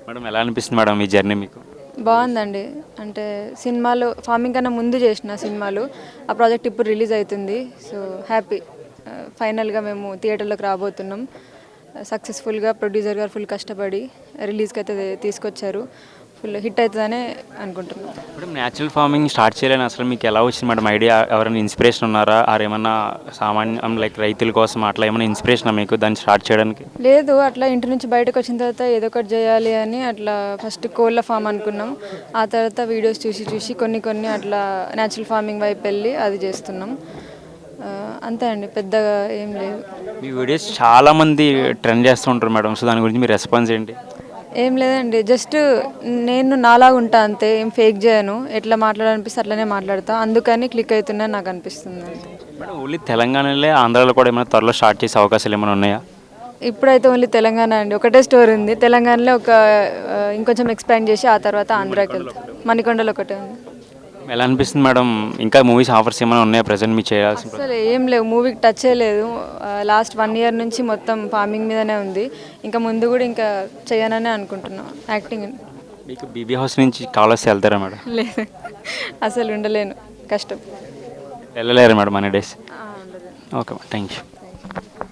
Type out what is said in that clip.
Madam ఎలా అనిపిస్తుంది madam ఈ జర్నీ మీకు? బాగుందండి. అంటే సినిమాలు ఫార్మింగ్ కన్నా ముందు చేసిన సినిమాలు ఆ ప్రాజెక్ట్ ఇప్పుడు రిలీజ్ అవుతుంది. So happy. ఫైనల్గా మేము థియేటర్లోకి రాబోతున్నాం. సక్సెస్ఫుల్గా ప్రొడ్యూసర్ గారు ఫుల్ కష్టపడి రిలీజ్కి అయితే తీసుకొచ్చారు. ఫుల్ హిట్ అవుతుందనే అనుకుంటున్నాం. మేడం న్యాచురల్ ఫార్మింగ్ స్టార్ట్ చేయాలని అసలు మీకు ఎలా వచ్చింది మేడం ఐడియా? ఎవరైనా ఇన్స్పిరేషన్ ఉన్నారా? ఆర్ ఏమన్నా సామాన్యం లైక్ రైతుల కోసం అట్లా ఏమైనా ఇన్స్పిరేషనా మీకు దాన్ని స్టార్ట్ చేయడానికి? లేదు, అట్లా ఇంటి నుంచి బయటకు వచ్చిన తర్వాత ఏదో ఒకటి చేయాలి అని అట్లా ఫస్ట్ కోళ్ళ ఫామ్ అనుకున్నాం. ఆ తర్వాత వీడియోస్ చూసి చూసి కొన్ని కొన్ని అట్లా న్యాచురల్ ఫార్మింగ్ వైపు వెళ్ళి అది చేస్తున్నాం. అంతే అండి, పెద్దగా ఏం లేదు. మీ వీడియోస్ చాలామంది ట్రెండ్ చేస్తూ ఉంటారు మేడం. సో దాని గురించి మీ రెస్పాన్స్ ఏంటి? ఏం లేదండి, జస్ట్ నేను నాలాగా ఉంటా అంతే, ఏం ఫేక్ చేయను. ఎట్లా మాట్లాడాలనిపిస్తే అట్లనే మాట్లాడతా, అందుకని క్లిక్ అవుతుందని నాకు అనిపిస్తుంది అంతే. మేడం ఓన్లీ తెలంగాణలో ఆంధ్రాలో కూడా ఏమైనా త్వరలో స్టార్ట్ చేసే అవకాశాలు ఏమైనా ఉన్నాయా? ఇప్పుడైతే ఓన్లీ తెలంగాణ అండి, ఒకటే స్టోర్ ఉంది. తెలంగాణలో ఒక ఇంకొంచెం ఎక్స్పాండ్ చేసి ఆ తర్వాత ఆంధ్రాకి వెళ్తాం. మణికొండలో ఒకటే ఉంది. ఎలా అనిపిస్తుంది మేడం? ఇంకా మూవీస్ ఆఫర్స్ ఏమైనా ఉన్నాయా ప్రజెంట్ మీరు చేయాల్సిన? అసలు ఏం లేవు, మూవీకి టచ్ చేయలేదు. లాస్ట్ 1 year నుంచి మొత్తం ఫార్మింగ్ మీదనే ఉంది. ఇంకా ముందు కూడా ఇంకా చేయననే అనుకుంటున్నాం యాక్టింగ్. మీకు బీబీ హౌస్ నుంచి కాల్ వస్తే వెళ్తారా మేడం? లేదు, అసలు ఉండలేను, కష్టం. వెళ్ళలేరు మేడం అన్ని డేస్? ఉండలేను. Okay madam, thank you.